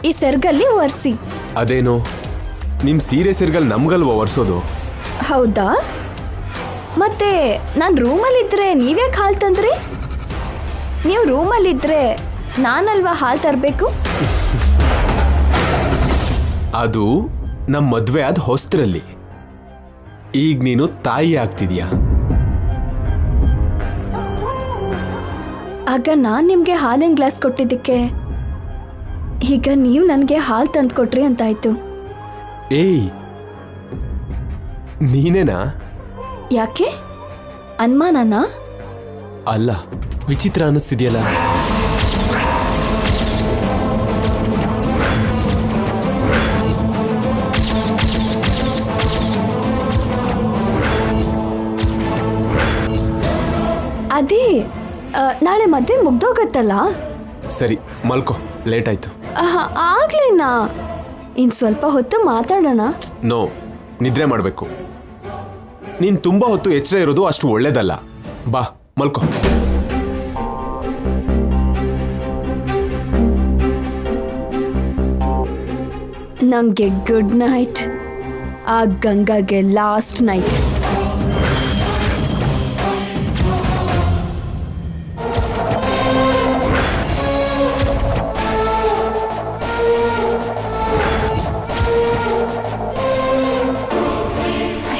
ಈ ಸೆರ್ಗಲ್ಲಿ ಒರೆಸಿ. ಅದೇನು ನಿಮ್ ಸೀರೆ ಸೆರ್ಗಲ್ ನಮ್ಗಲ್ವ ಒರ್ಸೋದು? ಹೌದಾ? ಮತ್ತೆ ನಾನು ರೂಮಲ್ಲಿದ್ದರೆ ನೀವ್ಯಾಕೆ ಹಾಲು ತಂದ್ರಿ? ನೀವು ರೂಮಲ್ಲಿದ್ದರೆ ನಾನಲ್ವಾ ಹಾಲು ತರಬೇಕು? ಅದು ನಮ್ಮ ಮದ್ವೆ ಆದ ಹೊಸ್ತರಲ್ಲಿ. ಈಗ ನೀನು ತಾಯಿ ಆಗ್ತಿದ್ಯಾ. ಆಗ ನಾನು ನಿಮಗೆ ಹಾಲಿನ ಗ್ಲಾಸ್ ಕೊಟ್ಟಿದ್ದಕ್ಕೆ ಈಗ ನೀವು ನನಗೆ ಹಾಲು ತಂದು ಕೊಟ್ರಿ ಅಂತಾಯ್ತು. ಏಯ್, ನೀನೇನಾ? ಯಾಕೆ ಅನುಮಾನನಾ? ಅಲ್ಲ, ವಿಚಿತ್ರ ಅನ್ನಿಸ್ತಿದ್ಯಲ್ಲ. ಅದೇ ನಾಳೆ ಮದುವೆ ಮುಗ್ದೋಗತ್ತಲ್ಲ. ಸರಿ, ಮಲ್ಕೋ, ಲೇಟ್ ಆಯ್ತು. ಆಗ್ಲೇನಾ? ಇನ್ ಸ್ವಲ್ಪ ಹೊತ್ತು ಮಾತಾಡೋಣ. ನೋ, ನಿದ್ರೆ ಮಾಡಬೇಕು. ನೀನ್ ತುಂಬಾ ಹೊತ್ತು ಎಚ್ಚರ ಇರೋದು ಅಷ್ಟು ಒಳ್ಳೇದಲ್ಲ. ಬಾ ಮಲ್ಕೋ. ನಂಗೆ ಗುಡ್ ನೈಟ್, ಆ ಗಂಗಾಗೆ ಲಾಸ್ಟ್ ನೈಟ್.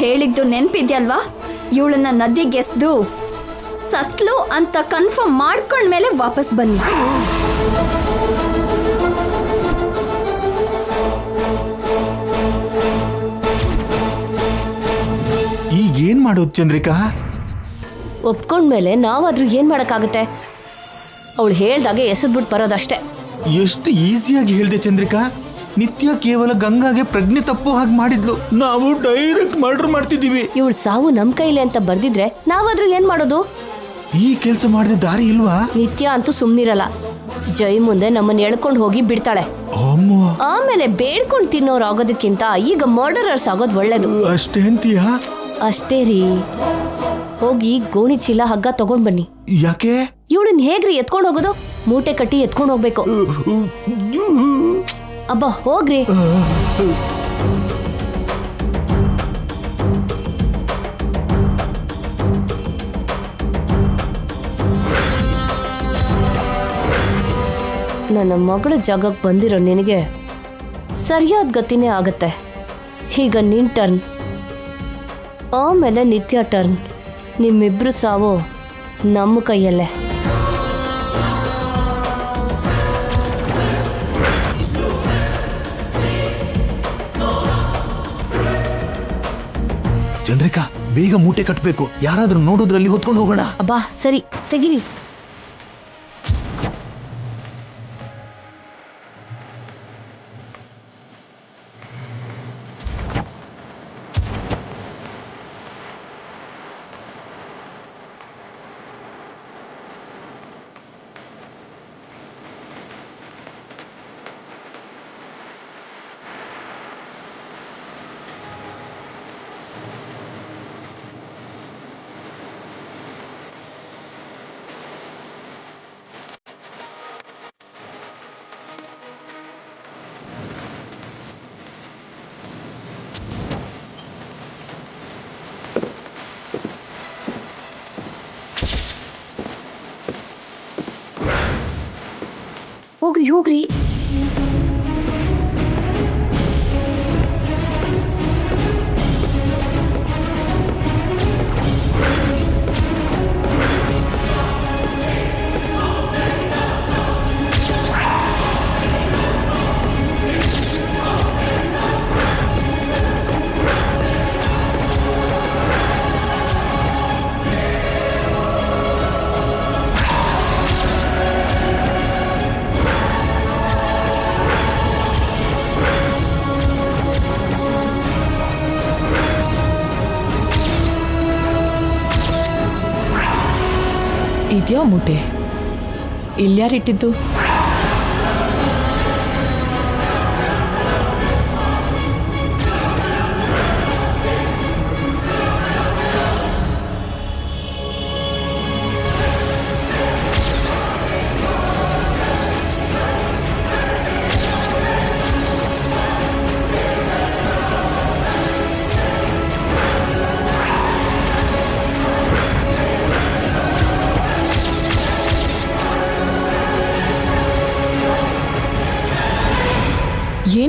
ಹೇಳಿದ್ದು ನೆನ್ಪಿದ್ಯಲ್ವಾ? ಇವಳನ್ನ ನದಿಗೆಸ್ದು ಸತ್ಲು ಅಂತ ಕನ್ಫರ್ಮ್ ಮಾಡ್ಕೊಂಡ್ಮೇಲೆ ವಾಪಸ್ ಬನ್ನಿ. ಈಗೇನ್ ಮಾಡೋದು ಚಂದ್ರಿಕಾ? ಒಪ್ಕೊಂಡ್ಮೇಲೆ ನಾವಾದ್ರೂ ಏನ್ ಮಾಡಕ್ಕಾಗತ್ತೆ? ಅವಳು ಹೇಳ್ದಾಗೆ ಎಸೆದ್ಬಿಟ್ಟು ಬರೋದಷ್ಟೇ. ಎಷ್ಟು ಈಸಿಯಾಗಿ ಹೇಳ್ದೆ ಚಂದ್ರಿಕಾ. ನಿತ್ಯ ಕೇವಲ ಗಂಗಾಗೆ ಪ್ರಜ್ಞೆ ತಪ್ಪೋ ಹಾಗೆ ಮಾಡಿದ್ಲು. ನಾವು ಡೈರೆಕ್ಟ್ ಮರ್ಡರ್ ಮಾಡ್ತಿದ್ದೀವಿ. ಇವಳು ಸಾವು ನಮ್ ಕೈಲಿ ಅಂತ ಬರ್ದಿದ್ರೆ ನಾವಾದ್ರೂ ಏನ್ ಮಾಡೋದು? ಈ ಕೆಲಸ ಮಾಡಿದ ದಾರಿ ಇಲ್ವಾ? ನಿತ್ಯ ಅಂತೂ ಸುಮ್ನಿರಲ್ಲ. ಜೈ ಮುಂದೆ ನಮ್ಮನ್ನ ಎಳ್ಕೊಂಡು ಹೋಗಿ ಬಿಡ್ತಾಳೆ. ಆಮೇಲೆ ಬೇಡ್ಕೊಂಡು ತಿನ್ನೋರು ಆಗೋದಕ್ಕಿಂತ ಈಗ ಮರ್ಡರರ್ಸ್ ಆಗೋದು ಒಳ್ಳೇದು. ಅಷ್ಟೇ ಅಂತೀಯಾ? ಅಷ್ಟೇ ರೀ. ಹೋಗಿ ಗೋಣಿ ಚೀಲ ಹಗ್ಗ ತಗೊಂಡ್ ಬನ್ನಿ. ಯಾಕೆ? ಇವಳನ್ನ ಹೇಗ್ರಿ ಎತ್ಕೊಂಡು ಹೋಗೋದು? ಮೂಟೆ ಕಟ್ಟಿ ಎತ್ಕೊಂಡು ಹೋಗ್ಬೇಕು. ಅಬ್ಬಾ ಹೋಗ್ರಿ. ನನ್ನ ಮಗಳ ಜಾಗಕ್ಕೆ ಬಂದಿರೋ ನಿನಗೆ ಸರಿಯಾದ ಗತಿನೇ ಆಗತ್ತೆ. ಈಗ ನಿನ್ ಟರ್ನ್, ಆಮೇಲೆ ನಿತ್ಯ ಟರ್ನ್. ನಿಮ್ಮಿಬ್ರು ಸಾವು ನಮ್ಮ ಕೈಯಲ್ಲೇ. ಚಂದ್ರಿಕಾ, ಬೇಗ ಮೂಟೆ ಕಟ್ಟಬೇಕು. ಯಾರಾದ್ರೂ ನೋಡೋದ್ರಲ್ಲಿ ಹೊತ್ಕೊಂಡು ಹೋಗೋಣ. ಅಬ್ಬಾ ಸರಿ, ತೆಗಿರಿ. ಹೋಗ್ರಿ ಹೋಗ್ರಿ. ಇದ್ಯೋ ಮೂಟೆ? ಇಲ್ಯಾರಿಟ್ಟಿದ್ದು?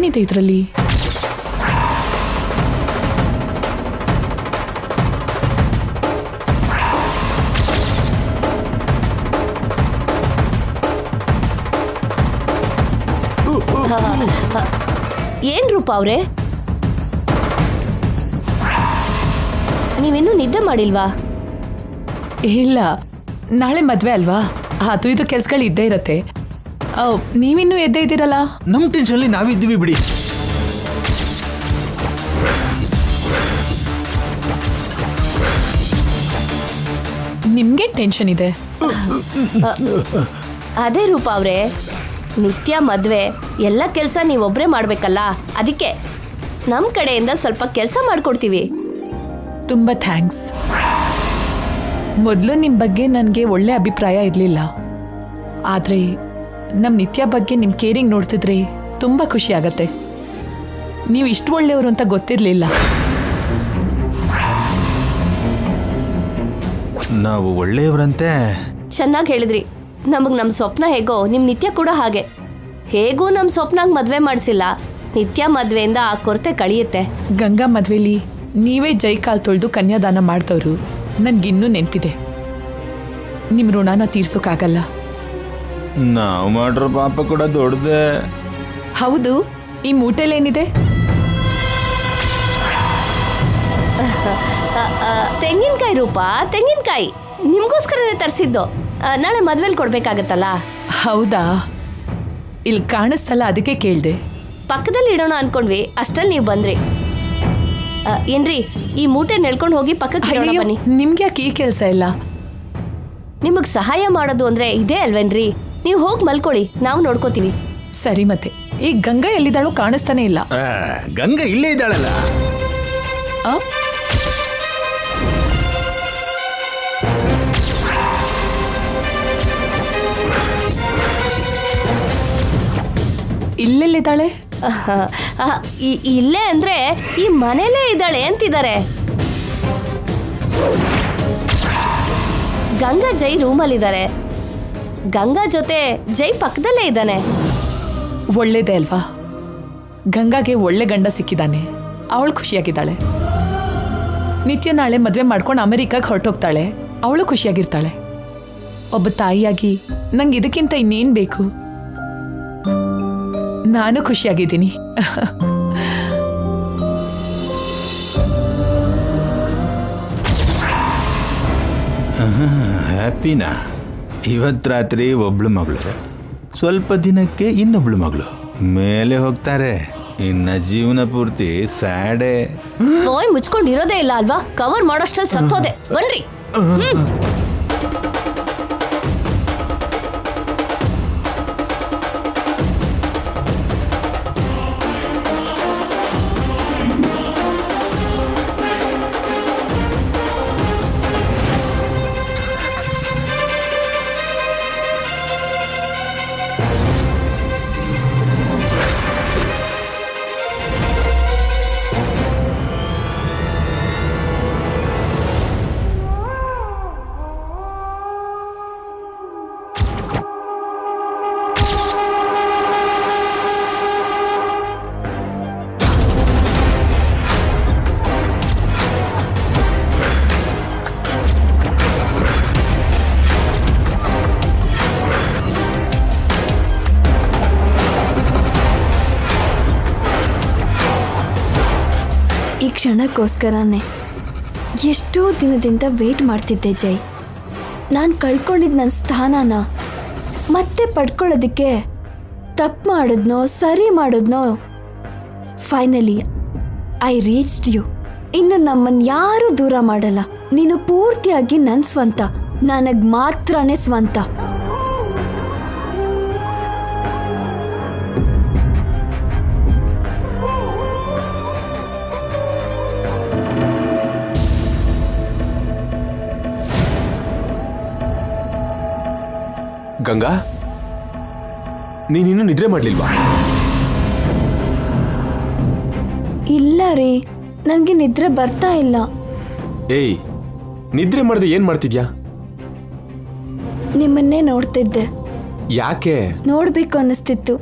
ಏನಿದೆ ಇದರಲ್ಲಿ? ಏನ್ ರೂಪ ಅವ್ರೆ, ನೀವಿನ್ನೂ ನಿದ್ದೆ ಮಾಡಿಲ್ವಾ? ಇಲ್ಲ, ನಾಳೆ ಮದ್ವೆ ಅಲ್ವಾ, ಅದು ಇದು ಕೆಲ್ಸಗಳು ಇದ್ದೇ ಇರತ್ತೆ. ನೀವಿನ್ನೂ ಎದ್ದೇ ಇದ್ದೀರಲ್ಲ? ನಮ್ ಟೆನ್ಷನ್ಲಿ ನಾವಿದ್ದೀವಿ ಬಿಡಿ. ನಿಮ್ಗೆ ಟೆನ್ಷನ್ ಇದೆ? ಅದೇ ರೂಪ ಅವ್ರೆ, ನಿತ್ಯ ಮದ್ವೆ ಎಲ್ಲ ಕೆಲಸ ನೀವೊಬ್ರೇ ಮಾಡ್ಬೇಕಲ್ಲ, ಅದಕ್ಕೆ ನಮ್ಮ ಕಡೆಯಿಂದ ಸ್ವಲ್ಪ ಕೆಲಸ ಮಾಡ್ಕೊಡ್ತೀವಿ. ತುಂಬ ಥ್ಯಾಂಕ್ಸ್. ಮೊದಲು ನಿಮ್ಮ ಬಗ್ಗೆ ನನಗೆ ಒಳ್ಳೆ ಅಭಿಪ್ರಾಯ ಇರಲಿಲ್ಲ, ಆದರೆ ನಮ್ಮ ನಿತ್ಯ ಬಗ್ಗೆ ನಿಮ್ಮ ಕೇರಿಂಗ್ ನೋಡ್ತಿದ್ರೆ ತುಂಬ ಖುಷಿ ಆಗತ್ತೆ. ನೀವು ಇಷ್ಟು ಒಳ್ಳೆಯವರು ಅಂತ ಗೊತ್ತಿರಲಿಲ್ಲ. ನಾವು ಒಳ್ಳೆಯವರಂತೆ. ಚೆನ್ನಾಗಿ ಹೇಳಿದ್ರಿ. ನಮಗೆ ನಮ್ಮ ಸ್ವಪ್ನ ಹೇಗೋ ನಿಮ್ಮ ನಿತ್ಯ ಕೂಡ ಹಾಗೆ. ಹೇಗೂ ನಮ್ಮ ಸ್ವಪ್ನಾಗ ಮದುವೆ ಮಾಡಿಸಿಲ್ಲ, ನಿತ್ಯ ಮದುವೆಯಿಂದ ಆ ಕೊರತೆ ಕಳಿಯುತ್ತೆ. ಗಂಗಾ ಮದುವೆಲಿ ನೀವೇ ಜೈಕಾಲ್ ತೊಳೆದು ಕನ್ಯಾದಾನ ಮಾಡಿದವರು ನನಗಿನ್ನೂ ನೆನಪಿದೆ. ನಿಮ್ಮ ಋಣನ ತೀರ್ಸೋಕ್ಕಾಗಲ್ಲ. ನಾವು ಮಾಡ್ರ ಪಾಪ ಕೂಡ ದೊಡ್ಡದೆ. ಹೌದು, ಈ ಮೂಟೆಲೇನಿದೆ? ತೆಂಗಿನಕಾಯಿ ರೂಪ, ತೆಂಗಿನಕಾಯಿ ನಿಮಗೋಸ್ಕರನೇ ತರಿಸಿದ್ದು. ನಾಳೆ ಮದ್ವೆಲಿ ಕೊಡ್ಬೇಕಾಗತ್ತಲ್ಲ. ಹೌದಾ? ಇಲ್ಲಿ ಕಾಣಿಸ್ತಲ್ಲ, ಅದಕ್ಕೆ ಕೇಳಿದೆ. ಪಕ್ಕದಲ್ಲಿ ಇಡೋಣ ಅನ್ಕೊಂಡ್ವಿ, ಅಷ್ಟರಲ್ಲಿ ನೀವು ಬಂದ್ರಿ. ಏನ್ರಿ, ಈ ಮೂಟೆ ನೆಳ್ಕೊಂಡು ಹೋಗಿ ಪಕ್ಕಕ್ಕೆ ಇಡೋಣ ಬನ್ನಿ. ನಿಮ್ಗೆ ಯಾಕೆ ಈ ಕೆಲಸ ಇಲ್ಲ? ನಿಮಗ್ ಸಹಾಯ ಮಾಡೋದು ಅಂದ್ರೆ ಇದೇ ಅಲ್ವೇನ್ರಿ? ನೀವು ಹೋಗಿ ಮಲ್ಕೊಳ್ಳಿ, ನಾವು ನೋಡ್ಕೋತೀವಿ. ಸರಿ, ಮತ್ತೆ ಈ ಗಂಗಾ ಎಲ್ಲಿದ್ದಾಳೋ ಕಾಣಿಸ್ತಾನೆ ಇಲ್ಲ. ಗಂಗಾ ಇಲ್ಲೇ ಇದ್ದಾಳಲ್ಲ. ಆ? ಇಲ್ಲೆಲ್ಲಿದ್ದಾಳೆ? ಇಲ್ಲೇ ಅಂದ್ರೆ ಈ ಮನೇಲೇ ಇದ್ದಾಳೆ ಅಂತಿದ್ದಾರೆ. ಗಂಗಾ ಜೈ ರೂಮಲ್ಲಿದ್ದಾರೆ. ಗಂಗಾ ಜೊತೆ ಜೈ ಪಕ್ಕದಲ್ಲೇ ಇದ್ದಾನೆ. ಒಳ್ಳೇದೇ ಅಲ್ವಾ? ಗಂಗಾಗೆ ಒಳ್ಳೆ ಗಂಡ ಸಿಕ್ಕಿದ್ದಾನೆ, ಅವಳು ಖುಷಿಯಾಗಿದ್ದಾಳೆ. ನಿತ್ಯ ನಾಳೆ ಮದುವೆ ಮಾಡ್ಕೊಂಡು ಅಮೆರಿಕಾಗೆ ಹೊರಟೋಗ್ತಾಳೆ, ಅವಳು ಖುಷಿಯಾಗಿರ್ತಾಳೆ. ಒಬ್ಬ ತಾಯಿಯಾಗಿ ನಂಗೆ ಇದಕ್ಕಿಂತ ಇನ್ನೇನು ಬೇಕು? ನಾನು ಖುಷಿಯಾಗಿದ್ದೀನಿ. ಹ್ಯಾಪಿನಾ? ಇವತ್ತು ರಾತ್ರಿ ಒಬ್ಳು ಮಗಳು, ಸ್ವಲ್ಪ ದಿನಕ್ಕೆ ಇನ್ನೊಬ್ಳು ಮಗಳು ಮೇಲೆ ಹೋಗ್ತಾರೆ. ಇನ್ನ ಜೀವನ ಪೂರ್ತಿ ಸ್ಯಾಡೆ. ಬಾಯ್ ಮುಚ್ಕೊಂಡಿರೋದೇ ಇಲ್ಲ ಅಲ್ವಾ? ಕವರ್ ಮಾಡೋಷ್ಟಲ್ಲಿ ಸತ್ತೋದೆ. ಬನ್ರಿ. ಈ ಕ್ಷಣಕ್ಕೋಸ್ಕರನೇ ಎಷ್ಟೋ ದಿನದಿಂದ ವೇಟ್ ಮಾಡ್ತಿದ್ದೆ ಜೈ. ನಾನು ಕಳ್ಕೊಂಡಿದ್ದ ನನ್ನ ಸ್ಥಾನನ ಮತ್ತೆ ಪಡ್ಕೊಳ್ಳೋದಕ್ಕೆ ತಪ್ಪು ಮಾಡಿದ್ನೋ ಸರಿ ಮಾಡಿದ್ನೋ, ಫೈನಲಿ ಐ ರೀಚ್ಡ್ ಯು. ಇನ್ನು ನಮ್ಮನ್ನು ಯಾರೂ ದೂರ ಮಾಡಲ್ಲ. ನೀನು ಪೂರ್ತಿಯಾಗಿ ನನ್ನ ಸ್ವಂತ, ನನಗೆ ಮಾತ್ರನೇ ಸ್ವಂತ. ಗಂಗಾ, ನೀನಿನ್ನೂ ನಿದ್ರೆ ಮಾಡ್ಲಿಲ್ವಾ? ಇಲ್ಲ ರೀ, ನನಗೆ ನಿದ್ರೆ ಬರ್ತಾ ಇಲ್ಲ. ಏಯ್, ನಿದ್ರೆ ಮಾಡದೆ ಏನ್ ಮಾಡ್ತಿದ್ಯಾ? ನಿಮ್ಮನ್ನೇ ನೋಡ್ತಿದ್ದೆ. ಯಾಕೆ? ನೋಡ್ಬೇಕು ಅನ್ನಿಸ್ತಿತ್ತು.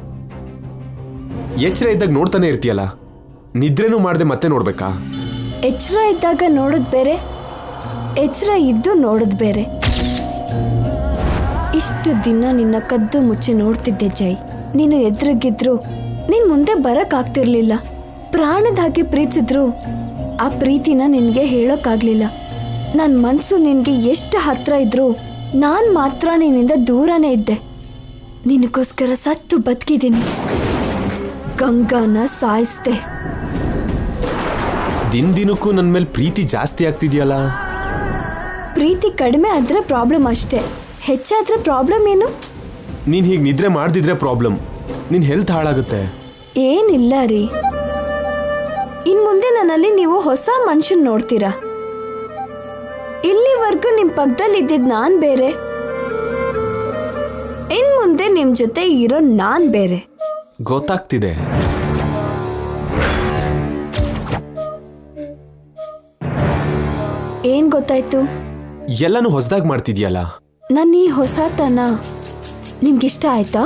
ಎಚ್ಚರ ಇದ್ದಾಗ ನೋಡ್ತಾನೆ ಇರ್ತೀಯಲ್ಲ, ನಿದ್ರೆನೂ ಮಾಡದೆ ಮತ್ತೆ ನೋಡ್ಬೇಕಾ? ಎಚ್ಚರ ಇದ್ದಾಗ ನೋಡೋದು ಬೇರೆ, ಎಚ್ಚರ ಇದ್ದು ನೋಡೋದು ಬೇರೆ. ಇಷ್ಟು ದಿನ ನಿನ್ನ ಕದ್ದು ಮುಚ್ಚಿ ನೋಡ್ತಿದ್ದೆ ಜೈ. ನೀನು ಎದುರಿಗಿದ್ರು ನೀನು ಮುಂದೆ ಬರೋಕ್ಕಾಗ್ತಿರ್ಲಿಲ್ಲ. ಪ್ರಾಣದ ಹಾಗೆ ಪ್ರೀತಿಸಿದ್ರು ಆ ಪ್ರೀತಿನ ನಿನಗೆ ಹೇಳೋಕ್ಕಾಗಲಿಲ್ಲ. ನನ್ನ ಮನಸ್ಸು ನಿನಗೆ ಎಷ್ಟು ಹತ್ರ ಇದ್ರು ನಾನು ಮಾತ್ರ ನಿನ್ನಿಂದ ದೂರನೇ ಇದ್ದೆ. ನಿನಗೋಸ್ಕರ ಸತ್ತು ಬದುಕಿದ್ದೀನಿ. ಗಂಗಾನ ಸಾಯಿಸ್ದೆ. ದಿನಕ್ಕೂ ನನ್ನ ಮೇಲೆ ಪ್ರೀತಿ ಜಾಸ್ತಿ ಆಗ್ತಿದ್ಯಲ್ಲ. ಪ್ರೀತಿ ಕಡಿಮೆ ಆದರೆ ಪ್ರಾಬ್ಲಮ್ ಅಷ್ಟೇ, ಹೆಚ್ಚಾದ್ರೆ ಪ್ರಾಬ್ಲಮ್ ಏನು? ನೀನು ಹೀಗೆ ನಿದ್ರೆ ಮಾಡ್ದಿದ್ರೆ ಪ್ರಾಬ್ಲಮ್. ನಿನ್ನ ಹೆಲ್ತ್ ಹಾಳಾಗುತ್ತೆ. ಏನಿಲ್ಲ ರೀ, ಇನ್ ಮುಂದೆ ನನ್ನಲ್ಲಿ ನೀವು ಹೊಸ ಮನುಷ್ಯನ್ ನೋಡ್ತೀರಾ. ಇಲ್ಲಿವರೆಗೂ ನಿಮ್ ಪಕ್ಕದಲ್ಲಿ ಇದ್ದಿದ್ ನಾನ್ ಬೇರೆ, ಇನ್ ಮುಂದೆ ನಿಮ್ ಜೊತೆ ಇರೋ ನಾನ್ ಬೇರೆ. ಗೊತ್ತಾಗ್ತಿದೆ. ಏನ್ ಗೊತ್ತಾಯ್ತು? ಎಲ್ಲನೂ ಹೊಸದಾಗಿ ಮಾಡ್ತಿದ್ಯಲ್ಲ. ನನ್ನ ಈ ಹೊಸತನ ನಿಮ್ಗಿಷ್ಟ ಆಯ್ತಾ?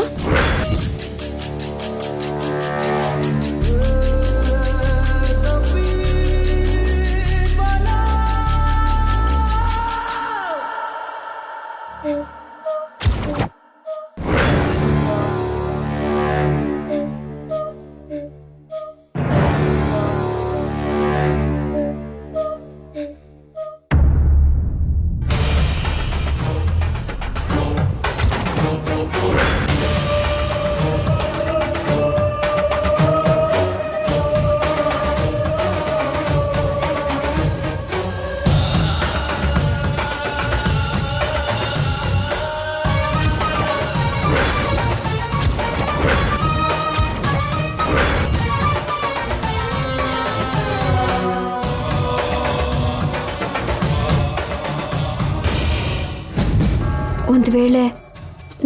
ಒಂದು ವೇಳೆ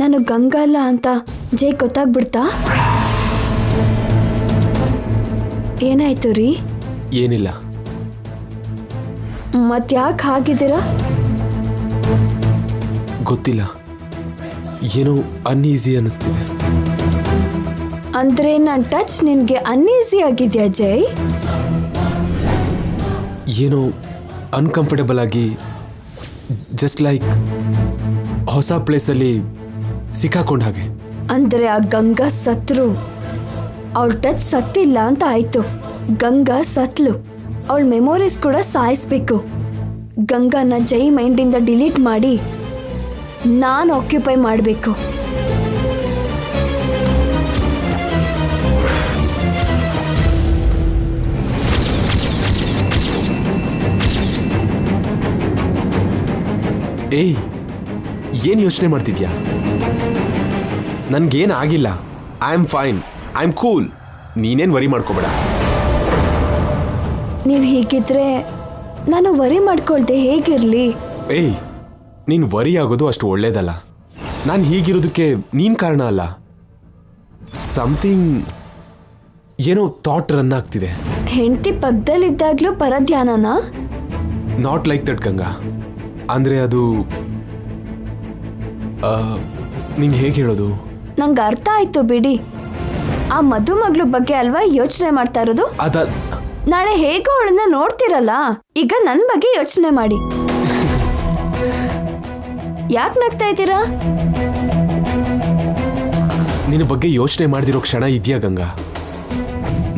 ನಾನು ಗಂಗಾ ಅಲ್ಲ ಅಂತ ಜೈ ಗೊತ್ತಾಗ್ಬಿಡ್ತಾ? ಏನಾಯ್ತು ರೀ? ಏನಿಲ್ಲ. ಮತ್ಯಾಕೆ ಹಾಗಿದ್ದೀರಾ? ಗೊತ್ತಿಲ್ಲ, ಏನೋ ಅನ್ಈಸಿ ಅನ್ನಿಸ್ತಿದೆ. ಅಂದ್ರೆ ನನ್ನ ಟಚ್ ನಿನ್ಗೆ ಅನ್ಈಸಿ ಆಗಿದ್ಯಾ ಜೈ? ಏನೋ ಅನ್ಕಂಫರ್ಟೇಬಲ್ ಆಗಿ, ಜಸ್ಟ್ ಲೈಕ್ ಹೊಸ ಪ್ಲೇಸಲ್ಲಿ ಸಿಕ್ಕಾಕೊಂಡ ಹಾಗೆ. ಅಂದ್ರೆ ಆ ಗಂಗಾ ಸತ್ರು, ಅವಳ ಟಚ್ ಸತ್ತಿಲ್ಲ ಅಂತ ಆಯ್ತು. ಗಂಗಾ ಸತ್ಲು, ಅವಳ ಮೆಮೊರೀಸ್ ಕೂಡ ಸಾಯಿಸ್ಬೇಕು. ಗಂಗಾನ ಜೈ ಮೈಂಡಿಂದ ಡಿಲೀಟ್ ಮಾಡಿ ನಾನು ಆಕ್ಯುಪೈ ಮಾಡಬೇಕು. ಏಯ್, ಏನು ಯೋಚನೆ ಮಾಡ್ತಿದ್ಯಾ? ನನ್ಗೇನು ಆಗಿಲ್ಲ. I am fine, I am cool. ನೀನೇನು ವರಿ ಮಾಡ್ಕೋಬೇಡ. ನೀವು ಹೀಗಿದ್ರೆ ನಾನು ವರಿ ಮಾಡ್ಕೊಳ್ದೆ ಹೇಗಿರ್ಲಿ? ಏಯ್, ನೀನು ವರಿ ಆಗೋದು ಅಷ್ಟು ಒಳ್ಳೇದಲ್ಲ. ನಾನು ಹೀಗಿರೋದಕ್ಕೆ ನೀನು ಕಾರಣ ಅಲ್ಲ. ಸಮಥಿಂಗ್, ಏನೋ ಥಾಟ್ ರನ್ ಆಗ್ತಿದೆ. ಹೆಂಡತಿ ಪಕ್ಕದಲ್ಲಿದ್ದಾಗ್ಲೂ ಪರಧ್ಯಾನನಾ? Not like that Ganga. ಅಂದರೆ ಅದು ನಿಂಗೆ ಹೇಗೆ ಹೇಳೋದು? ನಂಗೆ ಅರ್ಥ ಆಯ್ತು ಬಿಡಿ. ಆ ಮದುಮಗಳ ಬಗ್ಗೆ ಅಲ್ವಾ ಯೋಚನೆ ಮಾಡ್ತಾ ಇರೋದು? ನಾಳೆ ಹೇಗೋ ಅವಳನ್ನ ನೋಡ್ತಿರಲ್ಲ, ಈಗ ನನ್ನ ಬಗ್ಗೆ ಯೋಚನೆ ಮಾಡಿ. ಯಾಕೆ ನಗ್ತಾ ಇದ್ದೀರಾ? ನಿನ್ನ ಬಗ್ಗೆ ಯೋಚನೆ ಮಾಡ್ದಿರೋ ಕ್ಷಣ ಇದೆಯಾ ಗಂಗಾ?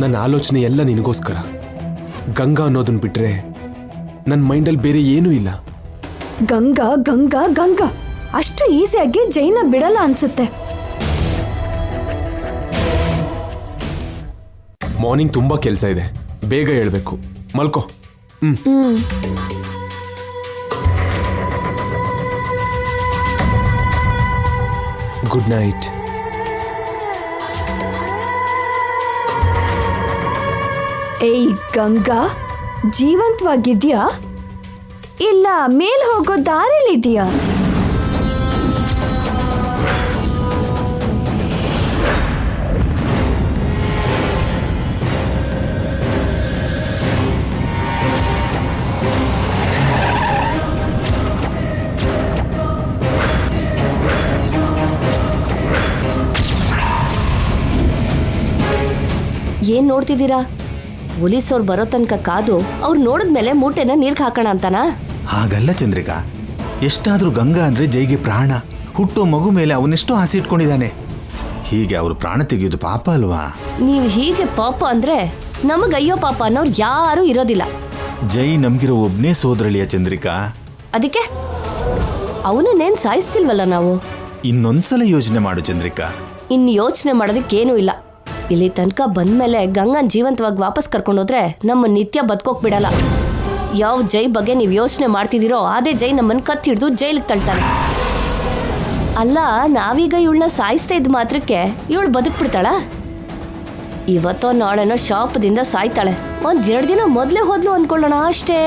ನನ್ನ ಆಲೋಚನೆ ಎಲ್ಲ ನಿನಗೋಸ್ಕರ. ಗಂಗಾ ಅನ್ನೋದನ್ನ ಬಿಟ್ರೆ ನನ್ನ ಮೈಂಡಲ್ಲಿ ಬೇರೆ ಏನೂ ಇಲ್ಲ. ಗಂಗಾ ಗಂಗಾ ಗಂಗಾ ಅಷ್ಟು ಈಸಿಯಾಗಿ ಜೈನ ಬಿಡಲ್ಲ ಅನ್ಸುತ್ತೆ. ಮಾರ್ನಿಂಗ್ ತುಂಬಾ ಕೆಲಸ ಇದೆ, ಬೇಗ ಹೇಳ್ಬೇಕು. ಮಲ್ಕೋ. Good night. ಏಯ್ ಗಂಗಾ, ಜೀವಂತವಾಗಿದ್ಯಾ ಇಲ್ಲ ಮೇಲ್ ಹೋಗೋ ದಾರಿಲಿದ್ಯಾ? ಏನ್ ನೋಡ್ತಿದ್ದೀರಾ? ಪೊಲೀಸವ್ರು ಬರೋ ತನಕ ಕಾದು ಅವ್ರು ನೋಡಿದ್ಮೇಲೆ ಮೂಟೆನ ನೀರ್ಗೆ ಹಾಕೋಣ ಅಂತನಾ? ಹಾಗಲ್ಲ ಚಂದ್ರಿಕಾ, ಎಷ್ಟಾದ್ರೂ ಗಂಗಾ ಅಂದ್ರೆ ಜೈಗೆ ಪ್ರಾಣ. ಹುಟ್ಟೋ ಮಗು ಮೇಲೆ ಅವನೆಷ್ಟೋ ಆಸೆ ಇಟ್ಕೊಂಡಿದ್ದಾನೆ. ಹೀಗೆ ಅವರು ಪ್ರಾಣ ತೆಗೆಯೋದು ಪಾಪ ಅಲ್ವಾ? ನೀವು ಹೀಗೆ ಪಾಪ ಅಂದ್ರೆ ನಮಗ್ ಅಯ್ಯೋ ಪಾಪ ಅನ್ನೋರು ಯಾರೂ ಇರೋದಿಲ್ಲ. ಜೈ ನಮ್ಗಿರೋ ಒಬ್ನೇ ಸೋದರಳಿಯ ಚಂದ್ರಿಕಾ. ಅದಕ್ಕೆ ಅವನನ್ನೇನ್ ಸಾಯಿಸ್ತಿಲ್ವಲ್ಲ ನಾವು? ಇನ್ನೊಂದ್ಸಲ ಯೋಚನೆ ಮಾಡು ಚಂದ್ರಿಕಾ. ಇನ್ನು ಯೋಚನೆ ಮಾಡೋದಕ್ಕೇನೂ ಇಲ್ಲ. ಇಲ್ಲಿ ತನಕ ಬಂದ್ಮೇಲೆ ಗಂಗನ್ ಜೀವಂತವಾಗಿ ವಾಪಸ್ ಕರ್ಕೊಂಡೋದ್ರೆ ನಮ್ಮ ನಿತ್ಯ ಬದುಕೋಕ್ ಬಿಡಲ್ಲ. ಯಾವ ಜೈ ಬಗ್ಗೆ ನೀವು ಯೋಚನೆ ಮಾಡ್ತಿದ್ದೀರೋ ಅದೇ ಜೈ ನಮ್ಮನ್ನು ಕತ್ತಿ ಹಿಡಿದು ಜೈಲಿಗೆ ತಳ್ತಾನೆ. ಅಲ್ಲ, ನಾವೀಗ ಇವಳನ್ನ ಸಾಯಿಸ್ತಾ ಇದ್ದ ಮಾತ್ರಕ್ಕೆ ಇವಳು ಬದುಕ್ಬಿಡ್ತಾಳ? ಇವತ್ತೋ ನಾಳೆನೋ ಶಾಪದಿಂದ ಸಾಯ್ತಾಳೆ. 1-2 ದಿನ ಮೊದಲೇ ಹೋದ್ಲು ಅನ್ಕೊಳ್ಳೋಣ ಅಷ್ಟೇ.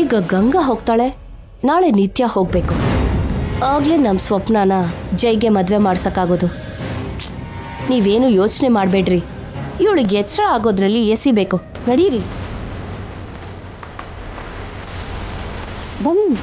ಈಗ ಗಂಗಾ ಹೋಗ್ತಾಳೆ, ನಾಳೆ ನಿತ್ಯ ಹೋಗ್ಬೇಕು. ಆಗ್ಲೇ ನಮ್ಮ ಸ್ವಪ್ನನ ಜೈಗೆ ಮದುವೆ ಮಾಡ್ಸಕ್ಕಾಗೋದು. ನೀವೇನು ಯೋಚನೆ ಮಾಡಬೇಡ್ರಿ. ಇವಳಿಗೆ ಎಚ್ಚರ ಆಗೋದ್ರಲ್ಲಿ ಎಸಿಬೇಕು. ನಡೀರಿ, ಬನ್ನಿ.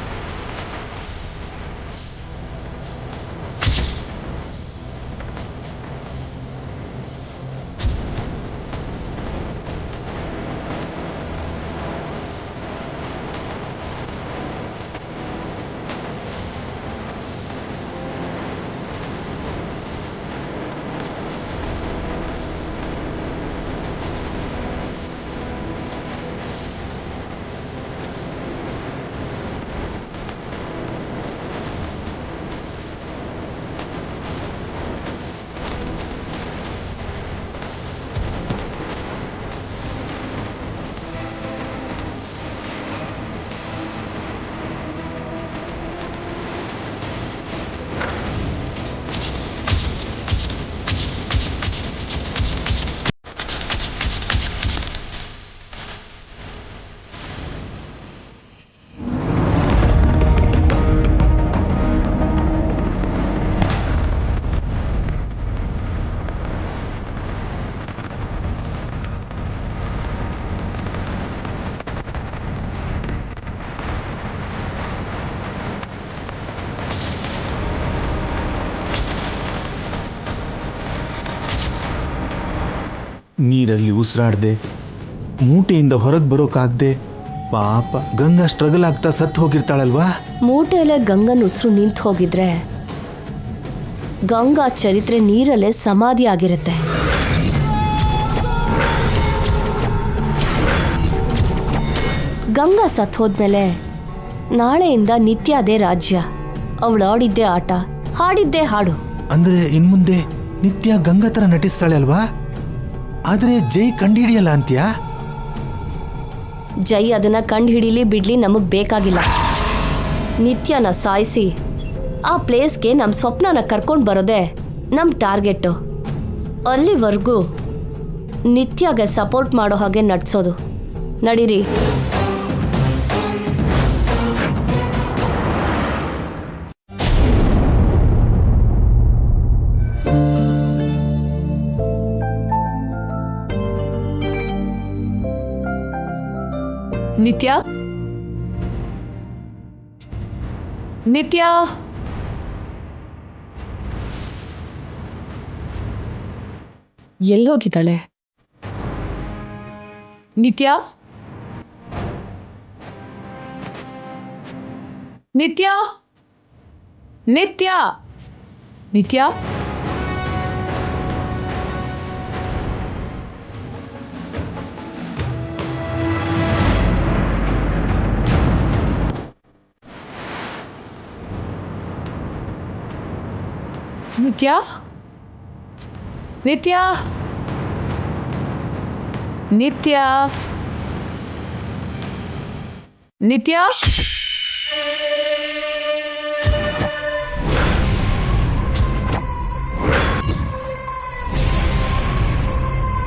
ನೀರಲ್ಲಿ ಉಸಿರಾಡ್ದೆ, ಮೂಟೆಯಿಂದ ಹೊರಗೆ ಬರೋಕಾಗ್ದೆ ಪಾಪ ಗಂಗಾ ಸ್ಟ್ರಗಲ್ ಆಗ್ತಾ ಸತ್ತು ಹೋಗಿರ್ತಾಳಲ್ವಾ? ಮೂಟೆಯಲ್ಲೇ ಗಂಗನ ಉಸಿರು ನಿಂತು ಹೋಗಿದ್ರೆ ಗಂಗಾ ಚರಿತ್ರೆ ನೀರಲ್ಲೇ ಸಮಾಧಿ ಆಗಿರುತ್ತೆ. ಗಂಗಾ ಸತ್ತು ಹೋದ್ಮೇಲೆ ನಾಳೆಯಿಂದ ನಿತ್ಯ ಅದೇ ರಾಜ್ಯ. ಅವಳು ಆಡಿದ್ದೇ ಆಟ, ಹಾಡಿದ್ದೇ ಹಾಡು. ಅಂದ್ರೆ ಇನ್ಮುಂದೆ ನಿತ್ಯ ಗಂಗಾ ತರ ನಟಿಸ್ತಾಳೆ ಅಲ್ವಾ? ಆದ್ರೆ ಜೈ ಕಂಡುಹಿಡಿಯಲ್ಲ ಅಂತ್ಯಾ? ಜೈ ಅದನ್ನ ಕಂಡು ಹಿಡೀಲಿ ಬಿಡ್ಲಿ ನಮಗ್ ಬೇಕಾಗಿಲ್ಲ. ನಿತ್ಯನ ಸಾಯಿಸಿ ಆ ಪ್ಲೇಸ್ಗೆ ನಮ್ಮ ಸ್ವಪ್ನನ ಕರ್ಕೊಂಡು ಬರೋದೇ ನಮ್ಮ ಟಾರ್ಗೆಟ್ಟು. ಅಲ್ಲಿವರೆಗೂ ನಿತ್ಯಗೆ ಸಪೋರ್ಟ್ ಮಾಡೋ ಹಾಗೆ ನಡ್ಸೋದು. ನಡೀರಿ. ನಿತ್ಯ, ನಿತ್ಯ, ಎಲ್ಲೋಗಿದ್ದಾಳೆ? ನಿತ್ಯ, ನಿತ್ಯ, ನಿತ್ಯ, ನಿತ್ಯ, ನಿತ್ಯ, ನಿತ್ಯ, ನಿತ್ಯ, ನಿತ್ಯ,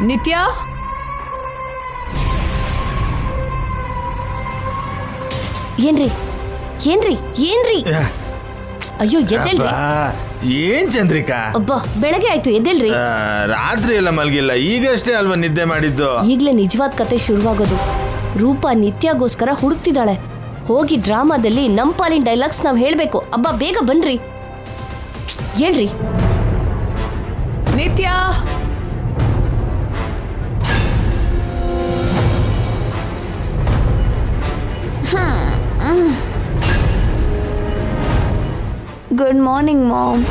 ನಿತ್ಯ, ಏನ್ರಿ ಏನ್ರಿ ಏನ್ರಿ? ಅಯ್ಯೋ ಎದ್ದೇಳ್ರಿ. ಏನ್ ಚಂದ್ರಿಕಾ? ಅಬ್ಬಾ ಬೆಳಗ್ಗೆ ಆಯ್ತು, ಎದ್ದೇಳ್ರಿ. ರಾತ್ರಿ ಎಲ್ಲ ಮಲಗಿಲ್ಲ, ಈಗಷ್ಟೇ ಅಲ್ವಾ ನಿದ್ದೆ ಮಾಡಿದ್ದು. ಈಗ್ಲೇ ನಿಜವಾದ ಕತೆ ಶುರುವಾಗೋದು. ರೂಪಾ ನಿತ್ಯಗೋಸ್ಕರ ಹುಡುಕ್ತಿದ್ದಾಳೆ. ಹೋಗಿ ಡ್ರಾಮಾದಲ್ಲಿ ನಮ್ಮ ಪಾಲಿನ ಡೈಲಾಗ್ಸ್ ನಾವು ಹೇಳ್ಬೇಕು. ಅಬ್ಬಾ ಬೇಗ ಬನ್ರಿ, ಹೇಳ್ರಿ. ನಿತ್ಯ ಗುಡ್ ಮಾರ್ನಿಂಗ್ ಮಾಮ್.